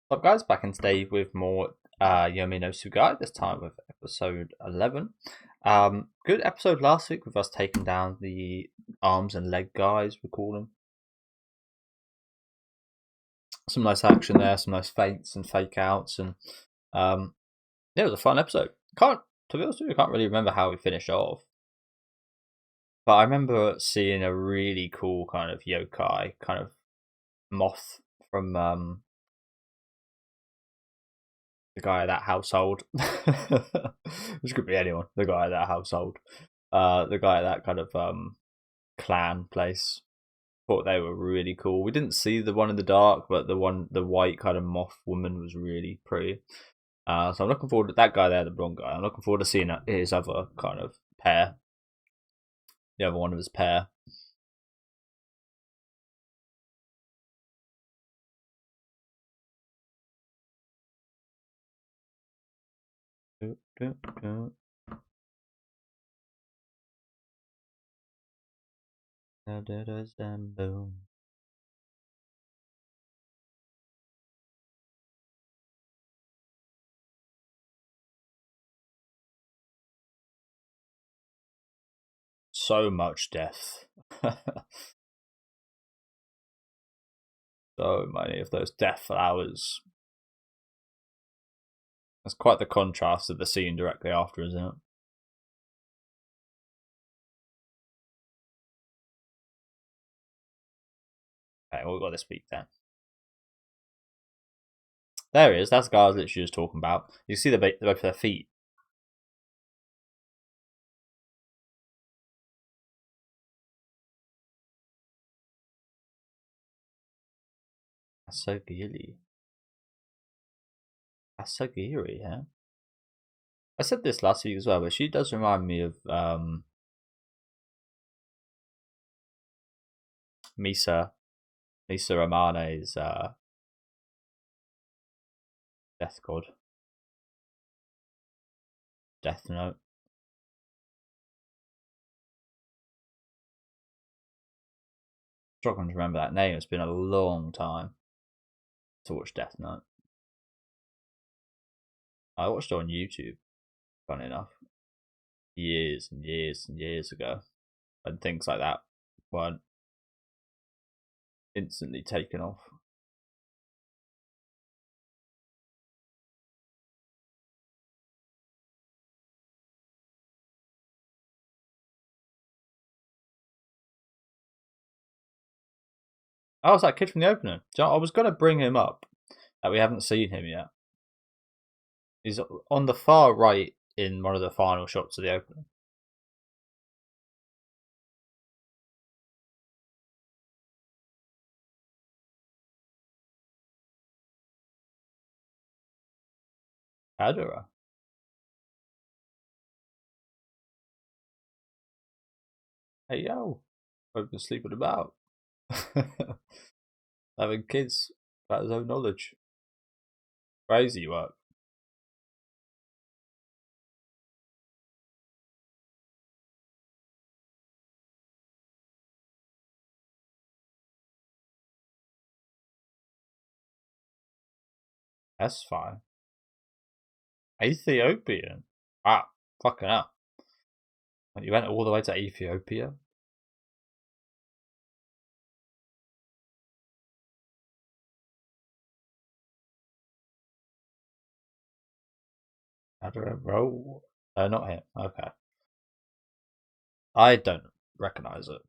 What's up, guys? Back in today with more Yomi no Tsugai, this time with episode 11. Good episode last week with us taking down the arms and leg guys, we call them. Some nice action there, some nice feints and fake outs, and yeah, it was a fun episode. To be honest with you, I can't really remember how we finished off. But I remember seeing a really cool kind of yokai, kind of moth from the guy of that household, which could be anyone. The guy of that household, the guy of that kind of clan place. Thought they were really cool. We didn't see the one in the dark, but the white kind of moth woman was really pretty. So I'm looking forward to that guy there, the blonde guy. I'm looking forward to seeing his other kind of pair, the other one of his pair. So much death. So many of those death flowers. That's quite the contrast to the scene directly after, isn't it? Okay, well, we've got this week then. There he is. That's the guy I was literally just talking about. You see both their feet. Asagiri. Asagiri, yeah. I said this last week as well, but she does remind me of Misa Amane's Death God. Death Note. Struggling to remember that name. It's been a long time to watch Death Note. I watched it on YouTube, funny enough, years and years and years ago, and things like that weren't instantly taken off. Oh, it's that kid from the opening. I was going to bring him up, that we haven't seen him yet. He's on the far right in one of the final shots of the opening. Adora. Hey yo, I've been sleeping about. Having kids about his own knowledge. Crazy work. That's fine. Ethiopian. Ah, fucking up. You went all the way to Ethiopia? Adora, bro. Not him. Okay. I don't recognize it.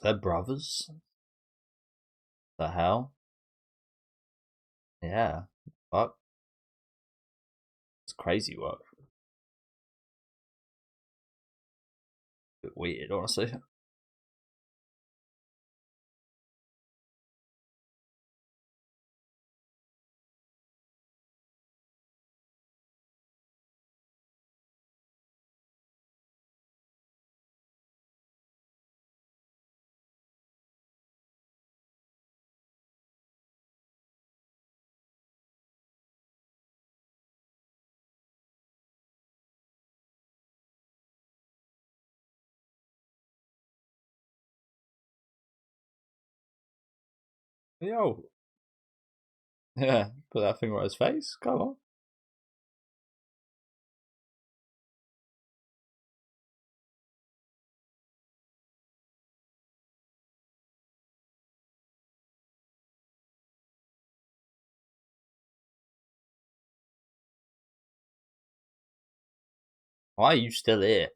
They're brothers? The hell? Yeah. Fuck. It's crazy work. A bit weird, honestly. Yo, yeah, put that finger on his face. Come on. Why are you still here?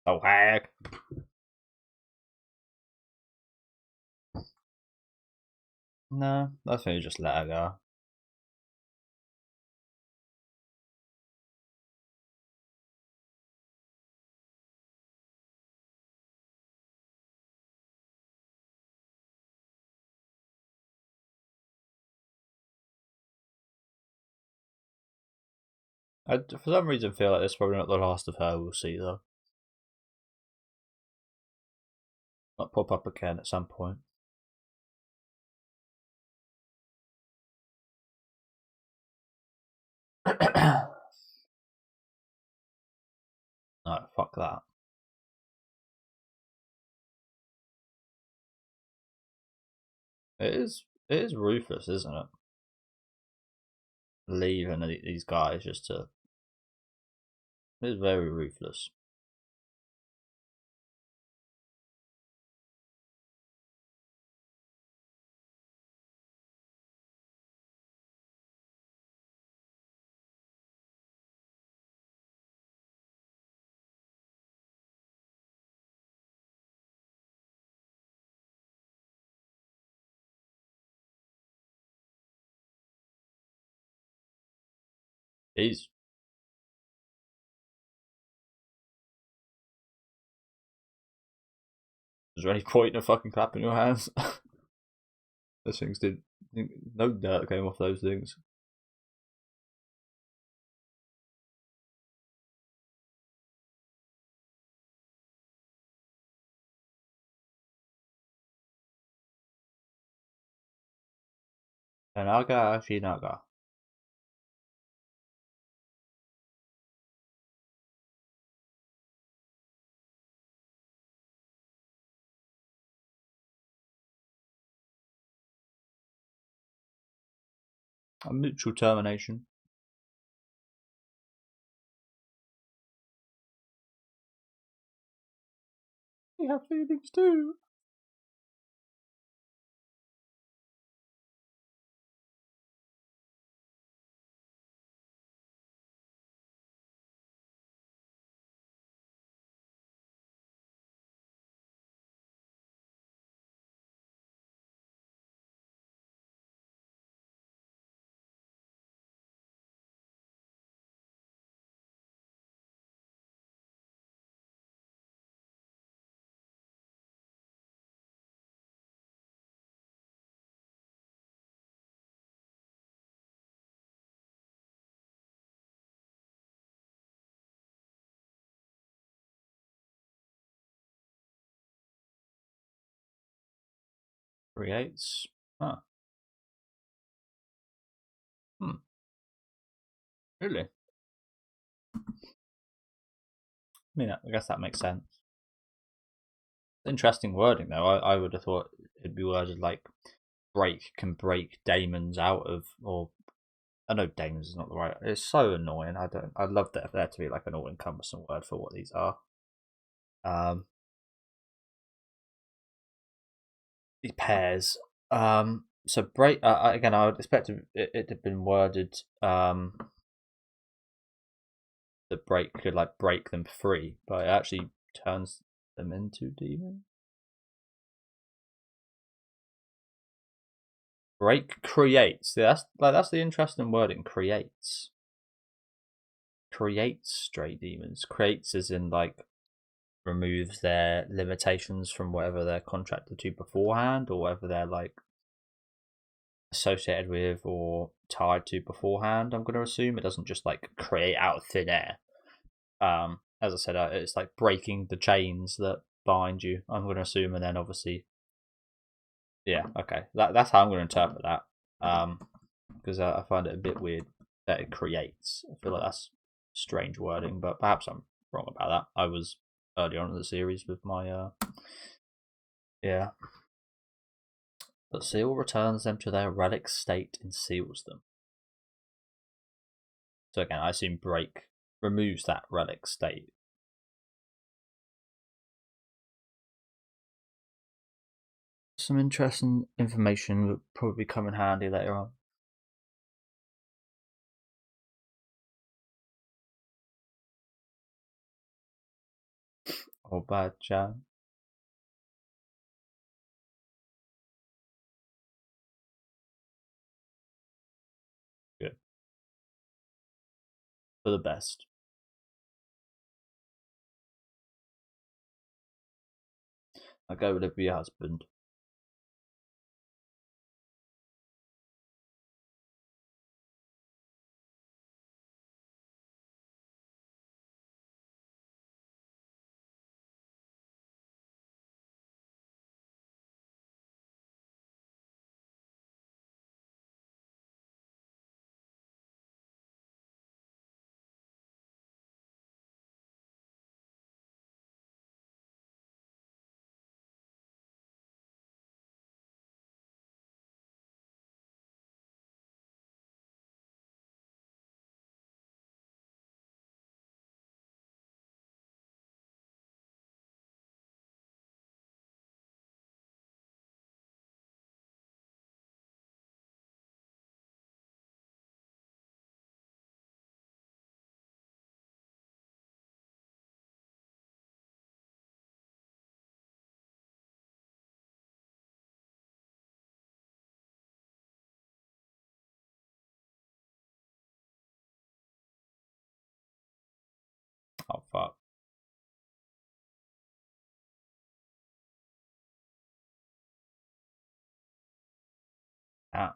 Oh, heck. No, I think you just let her go. I, for some reason, feel like this is probably not the last of her we'll see, though. Might pop up again at some point. No, fuck that. It is ruthless, isn't it? Leaving these guys just to. It's very ruthless. He's. Is there any point in fucking clapping your hands? Those things did. No dirt came off those things. Naga Shinaga. A mutual termination. We have feelings too. Creates. Huh. Hmm. Really? I mean, I guess that makes sense. Interesting wording, though. I would have thought it'd be worded like can break Daemons out of, or I know Daemons is not the right. It's so annoying. I'd love that there to be like an all-encompassing word for what these are. Um, these pairs. So break again. I would expect it to have been worded. That break could like break them free, but it actually turns them into demons. Break creates. Yeah, that's the interesting wording. Creates stray demons. Creates as in like removes their limitations from whatever they're contracted to beforehand, or whatever they're like associated with or tied to beforehand. I'm going to assume it doesn't just like create out of thin air. As I said, it's like breaking the chains that bind you, I'm going to assume, and then obviously, yeah, okay, that's how I'm going to interpret that. Because I find it a bit weird that it creates. I feel like that's strange wording, but perhaps I'm wrong about that. I was early on in the series with my yeah. But Seal returns them to their relic state and seals them. So again, I assume Break removes that relic state. Some interesting information will probably come in handy later on. Oh, bad Jan. Good. For the best. I'll go with it for your husband. Oh, fuck. Ah.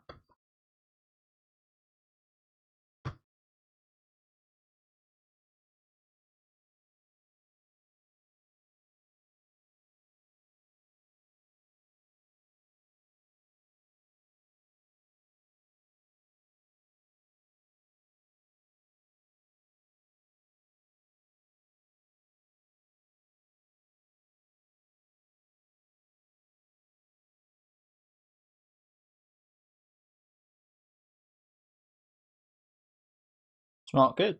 It's not good.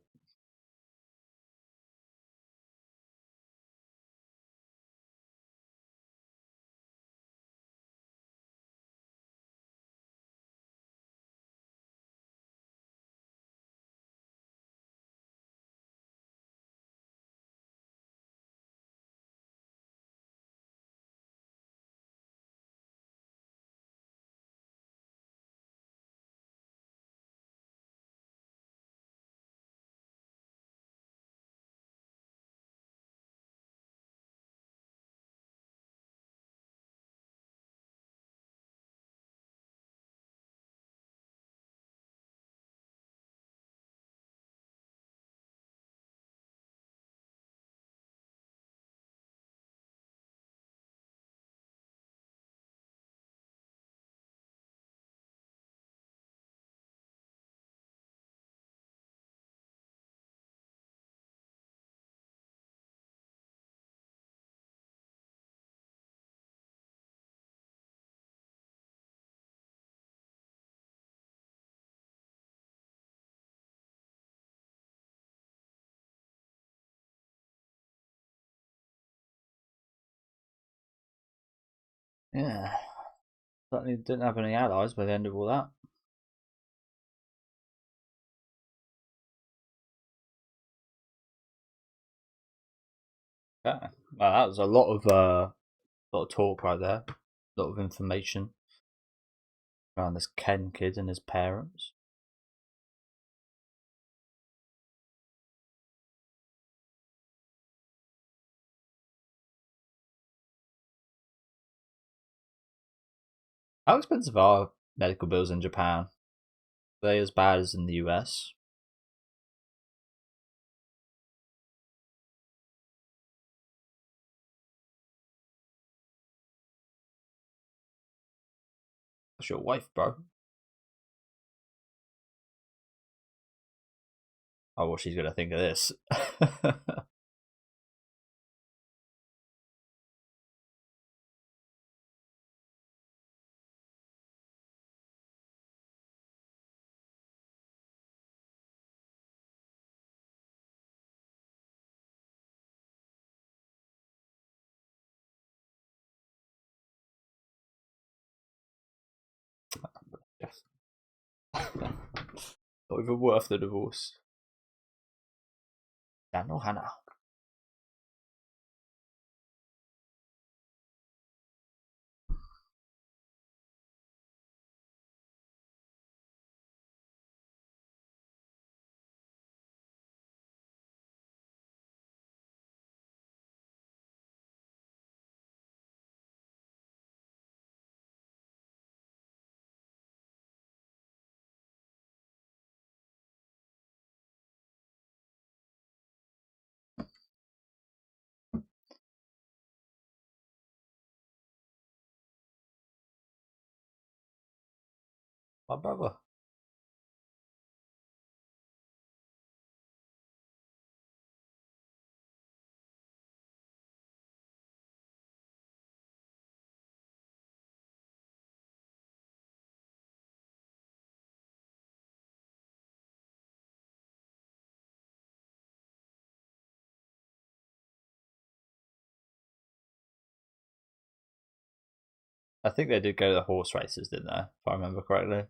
Yeah. Certainly didn't have any allies by the end of all that. Yeah. Well, that was a lot of talk right there. A lot of information around this Ken kid and his parents. How expensive are medical bills in Japan? Are they as bad as in the US? That's your wife, bro. Oh, well, she's gonna think of this. Yes. Not even worth the divorce. Daniel Hannah. My brother. I think they did go to the horse races, didn't they? If I remember correctly.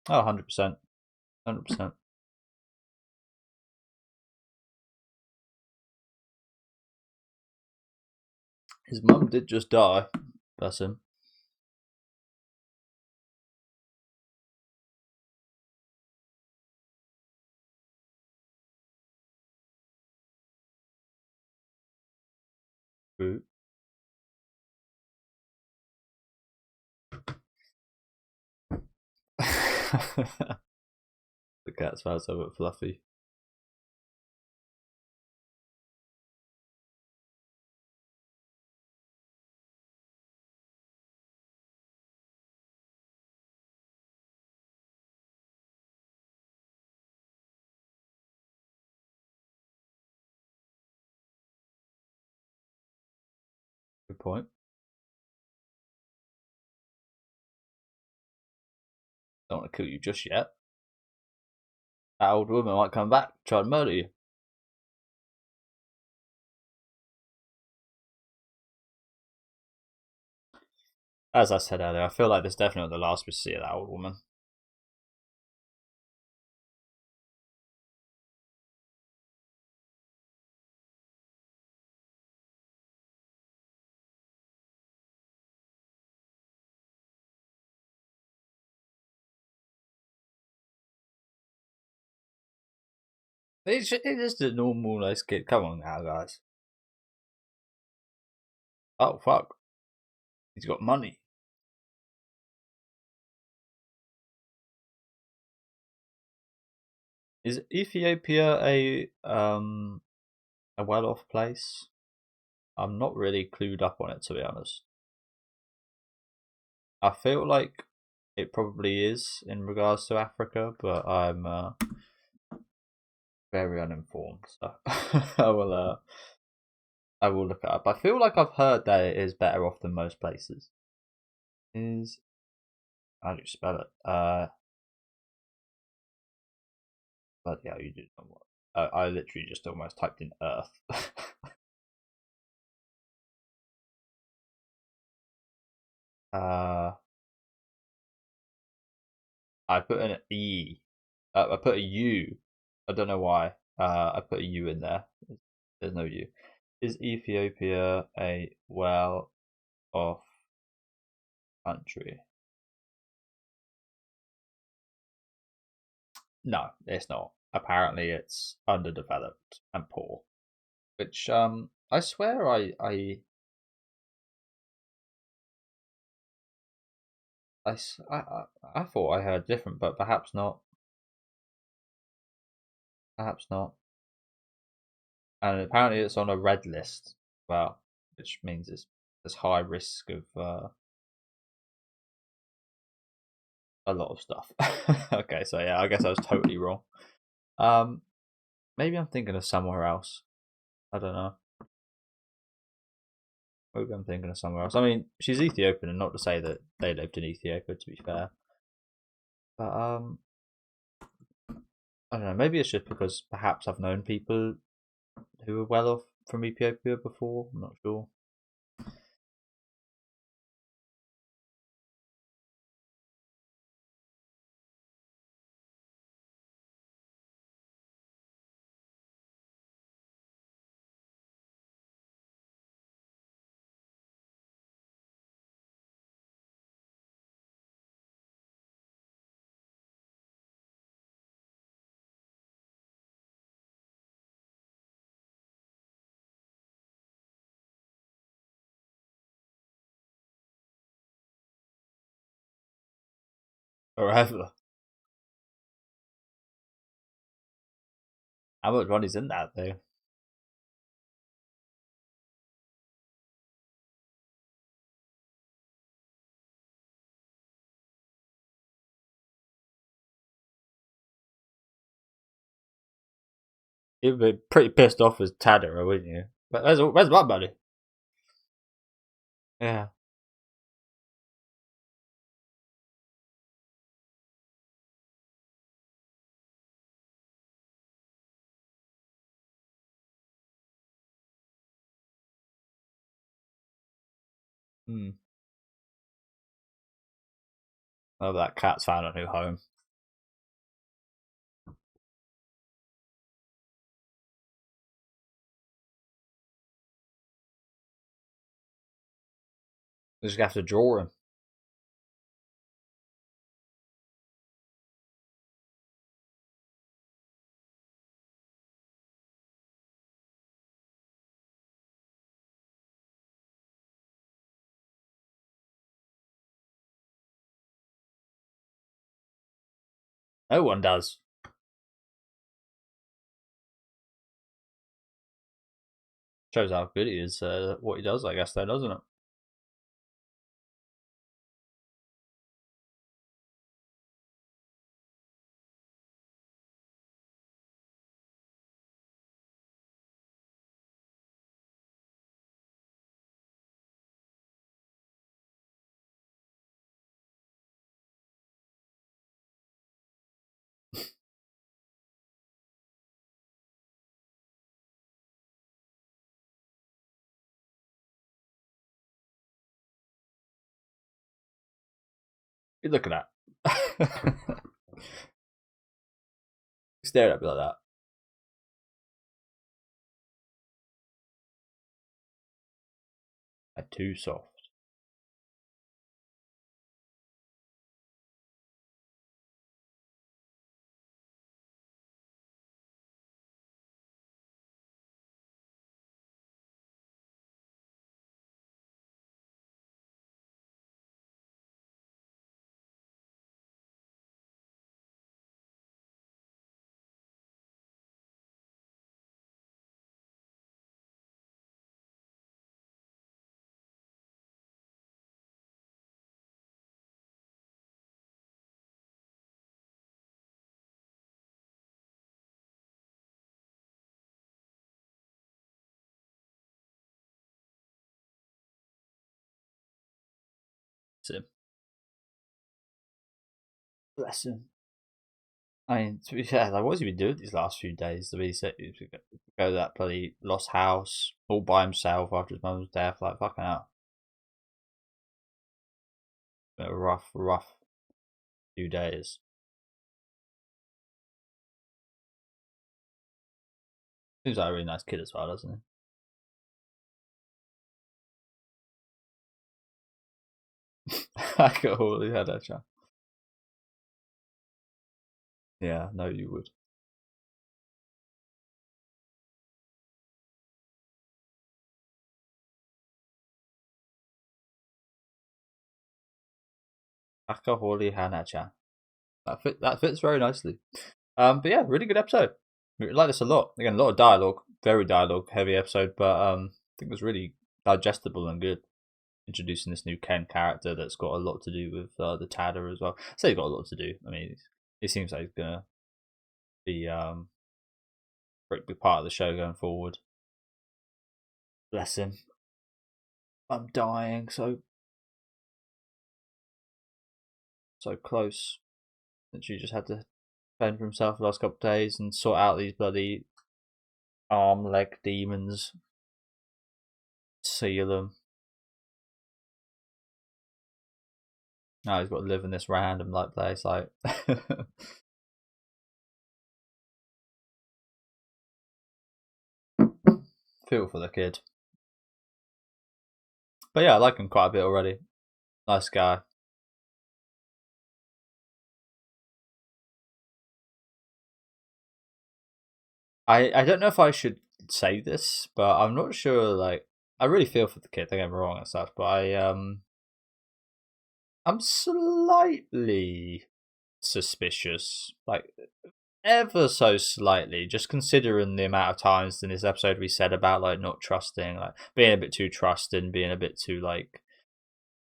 Oh, 100%. 100%. His mum did just die. Bless him. Boo. The cat smells a bit fluffy. Good point. Don't want to kill you just yet. That old woman might come back, try and murder you. As I said earlier, I feel like this is definitely the last we see of that old woman. It's just a normal nice kid. Come on now, guys. Oh fuck, he's got money. Is Ethiopia a well-off place? I'm not really clued up on it, to be honest. I feel like it probably is in regards to Africa, but I'm very uninformed, so I will I will look it up. I feel like I've heard that it is better off than most places. Is how do you spell it? Bloody hell, you do know what? I literally just almost typed in Earth. uh, I put an E. I put a U. I don't know why. I put a U in there. There's no U. Is Ethiopia a well-off country? No, it's not. Apparently, it's underdeveloped and poor. Which I swear I thought I heard different, but perhaps not. Perhaps not. And apparently, it's on a red list. Well, which means there's high risk of a lot of stuff. Okay, so yeah, I guess I was totally wrong. Um, maybe I'm thinking of somewhere else. I don't know. Maybe I'm thinking of somewhere else. I mean, she's Ethiopian, and not to say that they lived in Ethiopia. To be fair, but I don't know. Maybe it's just because perhaps I've known people who were well off from Ethiopia before. I'm not sure. Forever. How much money's in that though? You'd be pretty pissed off as Tadera, wouldn't you? But where's my money? Yeah. Hmm. Oh, that cat's found a new home. We just have to draw him. No one does. Shows how good he is. What he does, I guess, though, doesn't it? You look at that. Stare at me like that. Too soft. So, bless him. I mean, to be fair, like, what's he been doing these last few days? The he said he go to that bloody lost house all by himself after his mum's death. Like, fucking hell. Been a rough few days. Seems like a really nice kid as well, doesn't he? I got all had that chat. Yeah, no, you would. Akahori Hanacha. That fits very nicely. But yeah, really good episode. I like this a lot. Again, a lot of dialogue, very dialogue heavy episode, but I think it was really digestible and good. Introducing this new Ken character that's got a lot to do with the Tada as well. I say he's got a lot to do. I mean, it seems like he's gonna be a pretty big part of the show going forward. Bless him. I'm dying so close. That she just had to fend for himself the last couple of days and sort out these bloody arm leg demons. Seal them. Now he's got to live in this random like place. Like, feel for the kid. But yeah, I like him quite a bit already. Nice guy. I don't know if I should say this, but I'm not sure. Like, I really feel for the kid. Don't get me wrong and stuff, but I'm slightly suspicious. Like, ever so slightly, just considering the amount of times in this episode we said about like not trusting, like being a bit too trusting, being a bit too like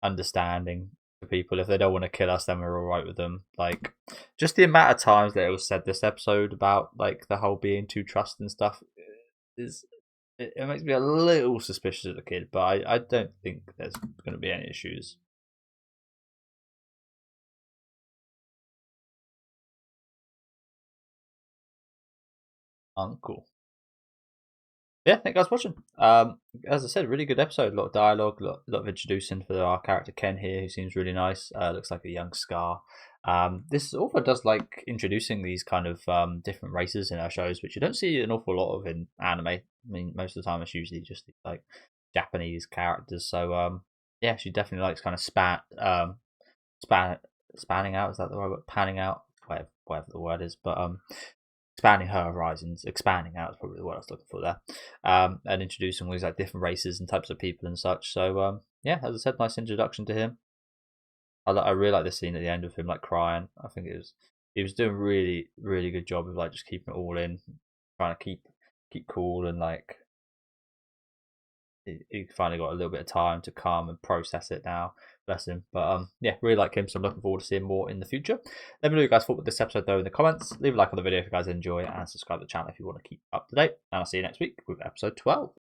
understanding for people. If they don't want to kill us, then we're all right with them. Like, just the amount of times that it was said this episode about like the whole being too trusting stuff is it makes me a little suspicious of the kid. But I don't think there's going to be any issues. Cool. Yeah, thank you guys for watching. As I said, really good episode. A lot of dialogue, a lot of introducing for our character Ken here, who seems really nice. Looks like a young Scar. This author does like introducing these kind of different races in our shows, which you don't see an awful lot of in anime. I mean, most of the time it's usually just like Japanese characters. So yeah, she definitely likes kind of spanning out. Is that the right word? Panning out, whatever the word is. But expanding her horizons, expanding out is probably the word I was looking for there, and introducing all these like different races and types of people and such. So yeah, as I said, nice introduction to him. I really like the scene at the end of him like crying. I think he was doing really good job of like just keeping it all in, trying to keep cool and like he finally got a little bit of time to calm and process it now. Bless him. But yeah, really like him, so I'm looking forward to seeing more in the future. Let me know what you guys thought with this episode though in the comments. Leave a like on the video if you guys enjoy it, and subscribe to the channel if you want to keep up to date. And I'll see you next week with episode 12.